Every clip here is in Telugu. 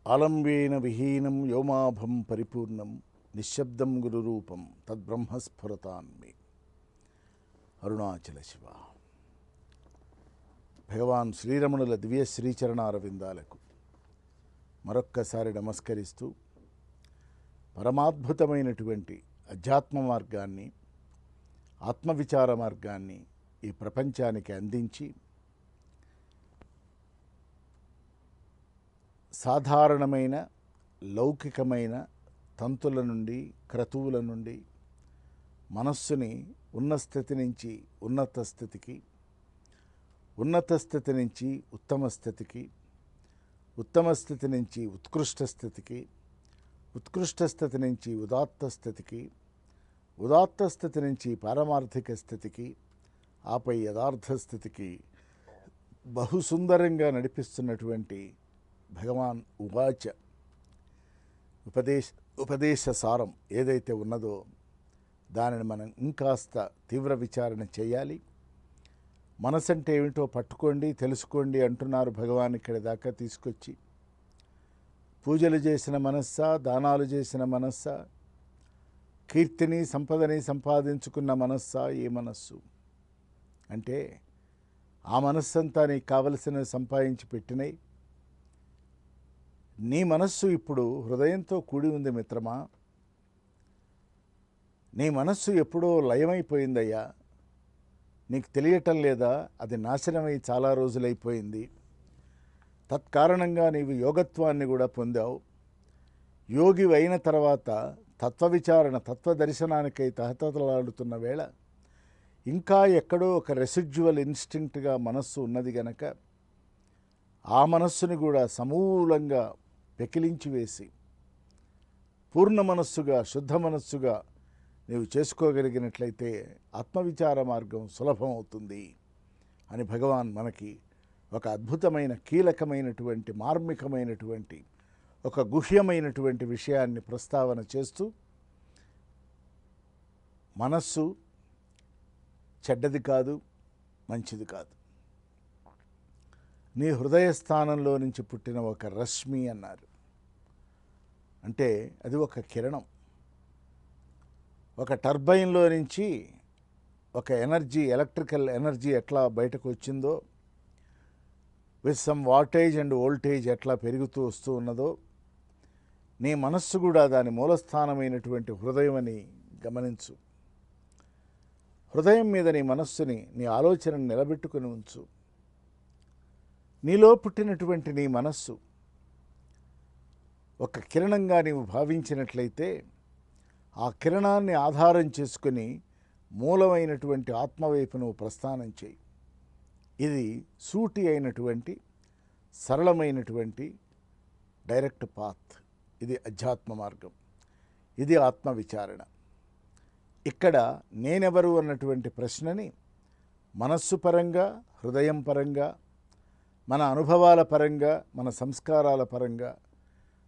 ఆలంబేన విహీనం వ్యోమాభం పరిపూర్ణం నిశ్శబ్దం గురురూపం తద్బ్రహ్మస్ఫురతాన్మే. అరుణాచల శివ. భగవాన్ శ్రీరమణుల దివ్య శ్రీచరణారవిందాలకు మరొక్కసారి నమస్కరిస్తూ పరమాద్భుతమైనటువంటి అధ్యాత్మ మార్గాన్ని, ఆత్మవిచార మార్గాన్ని ఈ ప్రపంచానికి అందించి సాధారణమైన లౌకికమైన తంతుల నుండి, క్రతువుల నుండి మనస్సుని ఉన్నత స్థితి నుంచి ఉన్నత స్థితికి, ఉన్నత స్థితి నుంచి ఉత్తమ స్థితికి, ఉత్తమ స్థితి నుంచి ఉత్కృష్ట స్థితికి, ఉత్కృష్ట స్థితి నుంచి ఉదాత్త స్థితికి, ఉదాత్త స్థితి నుంచి పారమార్థిక స్థితికి, ఆపై యథార్థ స్థితికి బహు సుందరంగా నడిపిస్తున్నటువంటి భగవాన్ ఉవాచ ఉపదేశ సారం ఏదైతే ఉన్నదో దానిని మనం ఇంకాస్త తీవ్ర విచారణ చేయాలి. మనసంటే ఏమిటో పట్టుకోండి, తెలుసుకోండి అంటున్నారు భగవాన్. ఇక్కడి దాకా తీసుకొచ్చి పూజలు చేసిన మనస్సా, దానాలు చేసిన మనస్సా, కీర్తిని సంపదని సంపాదించుకున్న మనస్సా, ఏ మనస్సు అంటే ఆ మనస్సంతా నీకు కావలసినవి సంపాదించి పెట్టినాయి. నీ మనస్సు ఇప్పుడు హృదయంతో కూడి ఉంది మిత్రమా. నీ మనస్సు ఎప్పుడో లయమైపోయిందయ్యా, నీకు తెలియటం లేదా? అది నాశనమై చాలా రోజులైపోయింది. తత్కారణంగా నీవు యోగత్వాన్ని కూడా పొందావు. యోగి అయిన తర్వాత తత్వవిచారణ, తత్వదర్శనానికై తహతలాడుతున్న వేళ ఇంకా ఎక్కడో ఒక రెసిడ్యువల్ ఇన్స్టింక్ట్గా మనస్సు ఉన్నది గనక ఆ మనస్సుని కూడా సమూలంగా పెకిలించి వేసి పూర్ణ మనస్సుగా, శుద్ధ మనస్సుగా నీవు చేసుకోగలిగినట్లయితే ఆత్మవిచార మార్గం సులభం అవుతుంది అని భగవాన్ మనకి ఒక అద్భుతమైన, కీలకమైనటువంటి, మార్మికమైనటువంటి, ఒక గుహ్యమైనటువంటి విషయాన్ని ప్రస్తావన చేస్తూ, మనస్సు చెడ్డది కాదు, మంచిది కాదు. నీ హృదయ స్థానంలో నుంచి పుట్టిన ఒక రశ్మి అన్నారు. అంటే అది ఒక కిరణం. ఒక టర్బైన్లో నుంచి ఒక ఎనర్జీ, ఎలక్ట్రికల్ ఎనర్జీ ఎట్లా బయటకు వచ్చిందో, with some wattage and voltage ఎట్లా పెరుగుతూ వస్తూ ఉన్నదో, నీ మనస్సు కూడా దాని మూలస్థానమైనటువంటి హృదయం అని గమనించు. హృదయం మీద నీ మనస్సుని, నీ ఆలోచనను నిలబెట్టుకుని ఉంచు. నీలో పుట్టినటువంటి నీ మనస్సు ఒక కిరణంగా నీవు భావించినట్లయితే ఆ కిరణాన్ని ఆధారం చేసుకుని మూలమైనటువంటి ఆత్మవైపు నువ్వు ప్రస్థానం చేయి. ఇది సూటి అయినటువంటి, సరళమైనటువంటి డైరెక్ట్ పాత్. ఇది అధ్యాత్మ మార్గం, ఇది ఆత్మవిచారణ. ఇక్కడ నేనెవరు అన్నటువంటి ప్రశ్నని మనస్సు పరంగా, హృదయం పరంగా, మన అనుభవాల పరంగా, మన సంస్కారాల పరంగా,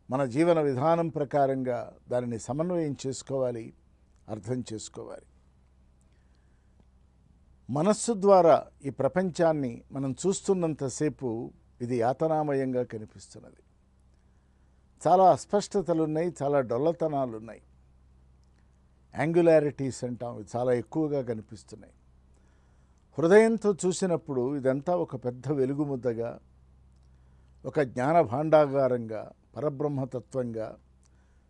మన జీవన విధానం ప్రకారంగా దానిని సమన్వయం చేసుకోవాలి, అర్థం చేసుకోవాలి. మనస్సు ద్వారా ఈ ప్రపంచాన్ని మనం చూస్తున్నంతసేపు ఇది యాతనామయంగా కనిపిస్తున్నది. చాలా అస్పష్టతలున్నాయి, చాలా డొల్లతనాలున్నాయి, యాంగులారిటీస్ అంటాం, చాలా ఎక్కువగా కనిపిస్తున్నాయి. హృదయంతో చూసినప్పుడు ఇదంతా ఒక పెద్ద వెలుగుముద్దగా, ఒక జ్ఞాన భాండాగారంగా, పరబ్రహ్మతత్వంగా,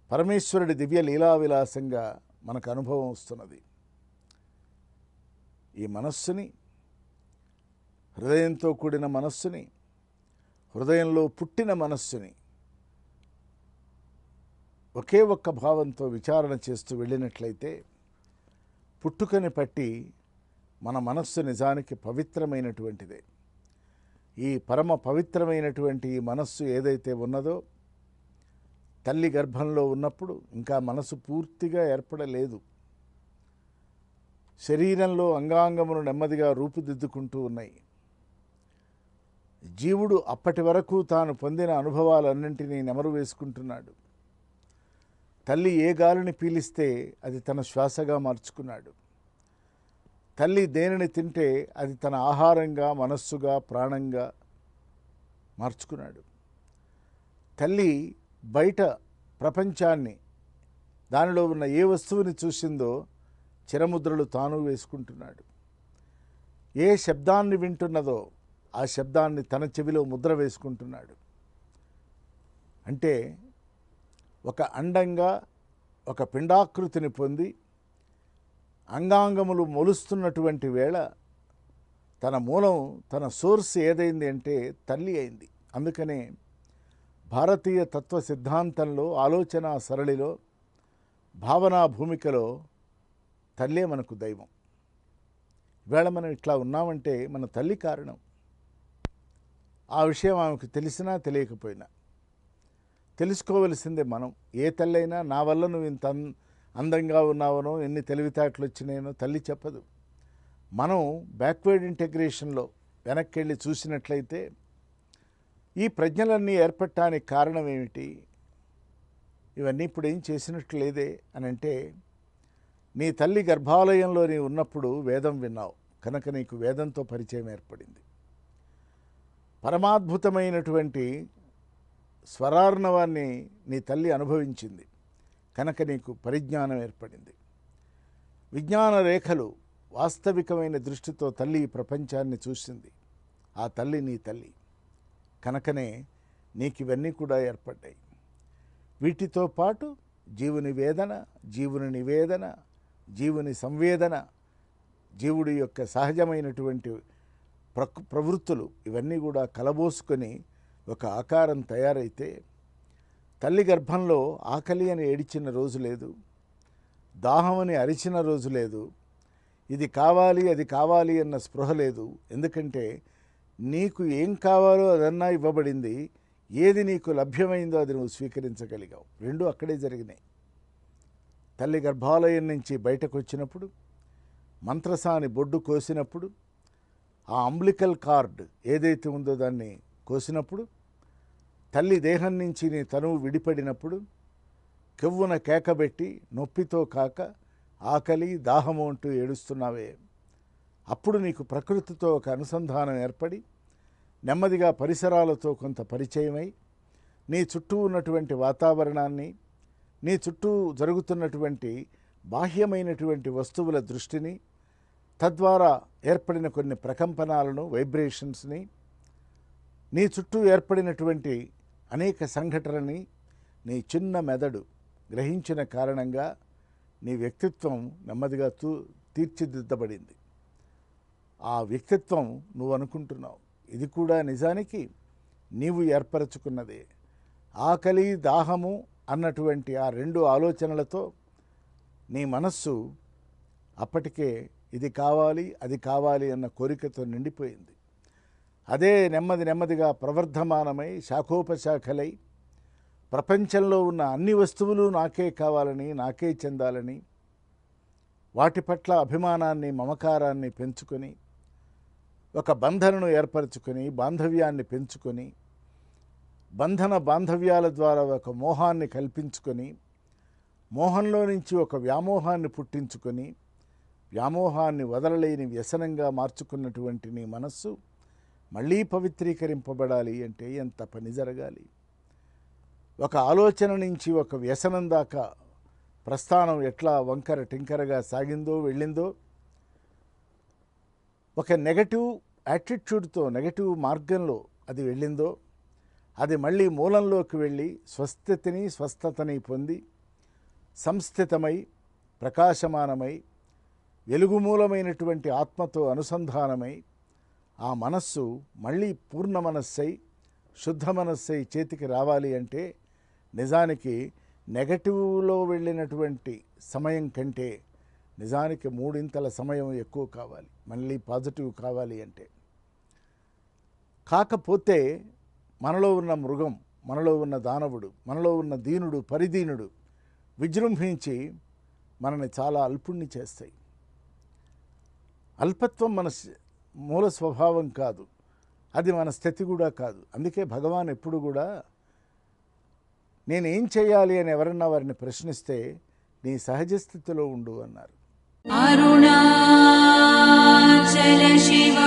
పరమేశ్వరుడి దివ్య లీలా విలాసంగా మనకు అనుభవం వస్తున్నది. ఈ మనస్సుని, హృదయంతో కూడిన మనస్సుని, హృదయంలో పుట్టిన మనస్సుని ఒకే ఒక్క భావంతో విచారణ చేస్తూ వెళ్ళినట్లయితే పుట్టుకని పట్టి మన మనస్సు నిజానికి పవిత్రమైనటువంటిదే. ఈ పరమ పవిత్రమైనటువంటి ఈ మనస్సు ఏదైతే ఉన్నదో, తల్లి గర్భంలో ఉన్నప్పుడు ఇంకా మనసు పూర్తిగా ఏర్పడలేదు. శరీరంలో అంగాంగములు నెమ్మదిగా రూపుదిద్దుకుంటూ ఉన్నాయి. జీవుడు అప్పటి వరకు తాను పొందిన అనుభవాలన్నింటినీ నెమరు వేసుకుంటున్నాడు. తల్లి ఏ గాలిని పీలిస్తే అది తన శ్వాసగా మార్చుకున్నాడు. తల్లి దేనిని తింటే అది తన ఆహారంగా, మనస్సుగా, ప్రాణంగా మార్చుకున్నాడు. తల్లి బయట ప్రపంచాన్ని, దానిలో ఉన్న ఏ వస్తువుని చూసిందో చిరముద్రలు తాను వేసుకుంటున్నాడు. ఏ శబ్దాన్ని వింటున్నదో ఆ శబ్దాన్ని తన చెవిలో ముద్ర వేసుకుంటున్నాడు. అంటే ఒక అండంగా ఒక పిండాకృతిని పొంది అంగాంగములు మొలుస్తున్నటువంటి వేళ తన మూలం, తన సోర్స్ ఏదైంది అంటే తల్లి అయింది. అందుకనే భారతీయ తత్వ సిద్ధాంతంలో, ఆలోచన సరళిలో, భావనా భూమికలో తల్లే మనకు దైవం. ఇవాళ మనం ఇట్లా ఉన్నామంటే మన తల్లి కారణం. ఆ విషయం ఆమెకు తెలిసినా తెలియకపోయినా తెలుసుకోవలసిందే మనం. ఏ తల్లైనా నా వల్ల నువ్వు ఇంత అందంగా ఉన్నావనో, ఎన్ని తెలివితేటలు వచ్చినాయనో తల్లి చెప్పదు. మనం బ్యాక్వర్డ్ ఇంటెగ్రేషన్లో వెనక్కి వెళ్ళి చూసినట్లయితే ఈ ప్రజ్ఞలన్నీ ఏర్పడటానికి కారణం ఏమిటి? ఇవన్నీ ఇప్పుడు ఏం చేసినట్లు లేదే అని అంటే, నీ తల్లి గర్భాలయంలో నీ ఉన్నప్పుడు వేదం విన్నావు కనుక నీకు వేదంతో పరిచయం ఏర్పడింది. పరమాద్భుతమైనటువంటి స్వరార్ణవాన్ని నీ తల్లి అనుభవించింది కనుక నీకు పరిజ్ఞానం ఏర్పడింది. విజ్ఞాన రేఖలు వాస్తవికమైన దృష్టితో తల్లి ఈ ప్రపంచాన్ని చూసింది. ఆ తల్లి నీ తల్లి కనుకనే నీకు ఇవన్నీ కూడా ఏర్పడ్డాయి. వీటితో పాటు జీవుని వేదన, జీవుని నివేదన, జీవుని సంవేదన, జీవుడి యొక్క సహజమైనటువంటి ప్రవృత్తులు ఇవన్నీ కూడా కలబోసుకొని ఒక ఆకారం తయారైతే, తల్లి గర్భంలో ఆకలి అని ఏడిచిన రోజు లేదు, దాహమని అరిచిన రోజు లేదు, ఇది కావాలి అది కావాలి అన్న స్పృహ లేదు. ఎందుకంటే నీకు ఏం కావాలో అదన్నా ఇవ్వబడింది, ఏది నీకు లభ్యమైందో అది నువ్వు స్వీకరించగలిగావు. రెండూ అక్కడే జరిగినాయి. తల్లి గర్భాలయం నుంచి బయటకు వచ్చినప్పుడు, మంత్రసాని బొడ్డు కోసినప్పుడు, ఆ అంబ్లికల్ కార్డ్ ఏదైతే ఉందో దాన్ని కోసినప్పుడు, తల్లి దేహం నుంచి నీ తనువు విడిపడినప్పుడు, కెవ్వున కేకబెట్టి నొప్పితో కాక ఆకలి దాహము అంటూ ఏడుస్తున్నావే, అప్పుడు నీకు ప్రకృతితో ఒక అనుసంధానం ఏర్పడి నెమ్మదిగా పరిసరాలతో కొంత పరిచయమై నీ చుట్టూ ఉన్నటువంటి వాతావరణాన్ని, నీ చుట్టూ జరుగుతున్నటువంటి బాహ్యమైనటువంటి వస్తువుల దృష్టిని, తద్వారా ఏర్పడిన కొన్ని ప్రకంపనాలను, వైబ్రేషన్స్ని, నీ చుట్టూ ఏర్పడినటువంటి అనేక సంఘటనని నీ చిన్న మెదడు గ్రహించిన కారణంగా నీ వ్యక్తిత్వం నెమ్మదిగా తీర్చిదిద్దబడింది. ఆ వ్యక్తిత్వం నువ్వు అనుకుంటున్నావు, ఇది కూడా నిజానికి నీవు ఏర్పరచుకున్నదే. ఆకలి దాహము అన్నటువంటి ఆ రెండు ఆలోచనలతో నీ మనస్సు అప్పటికే ఇది కావాలి అది కావాలి అన్న కోరికతో నిండిపోయింది. అదే నెమ్మదిగా ప్రవర్ధమానమై శాఖోపశాఖలై ప్రపంచంలో ఉన్న అన్ని వస్తువులు నాకే కావాలని, నాకే చెందాలని, వాటి పట్ల అభిమానాన్ని, మమకారాన్ని పెంచుకొని, ఒక బంధనను ఏర్పరచుకొని, బాంధవ్యాన్ని పెంచుకొని, బాంధవ్యాల ద్వారా ఒక మోహాన్ని కల్పించుకొని, మోహంలో నుంచి ఒక వ్యామోహాన్ని పుట్టించుకొని, వ్యామోహాన్ని వదలలేని వ్యసనంగా మార్చుకున్నటువంటి నీ మనస్సు మళ్ళీ పవిత్రీకరింపబడాలి అంటే ఎంత పని జరగాలి? ఒక ఆలోచన నుంచి ఒక వ్యసనం దాకా ప్రస్థానం ఎట్లా వంకర టింకరగా సాగిందో వెళ్ళిందో, ఒక నెగటివ్ యాటిట్యూడ్తో నెగటివ్ మార్గంలో అది వెళ్ళిందో, అది మళ్ళీ మూలంలోకి వెళ్ళి స్వస్థితిని స్వస్థతని పొంది సంస్థితమై ప్రకాశమానమై వెలుగుమూలమైనటువంటి ఆత్మతో అనుసంధానమై ఆ మనస్సు మళ్ళీ పూర్ణ మనస్సై శుద్ధ మనస్సై చేతికి రావాలి అంటే నిజానికి నెగటివ్లో వెళ్ళినటువంటి సమయం కంటే నిజానికి 3 సమయం ఎక్కువ కావాలి మళ్ళీ పాజిటివ్ కావాలి అంటే. కాకపోతే మనలో ఉన్న మృగం, మనలో ఉన్న దానవుడు, మనలో ఉన్న దీనుడు పరిదీనుడు విజృంభించి మనని చాలా అల్పుణ్ణి చేస్తాయి. అల్పత్వం మన మూల స్వభావం కాదు, అది మన స్థితి కూడా కాదు. అందుకే భగవాన్ ఎప్పుడు కూడా నేనేం చేయాలి అని ఎవరన్నా వారిని ప్రశ్నిస్తే నీ సహజ స్థితిలో ఉండు అన్నారు. అరుణాచల శివ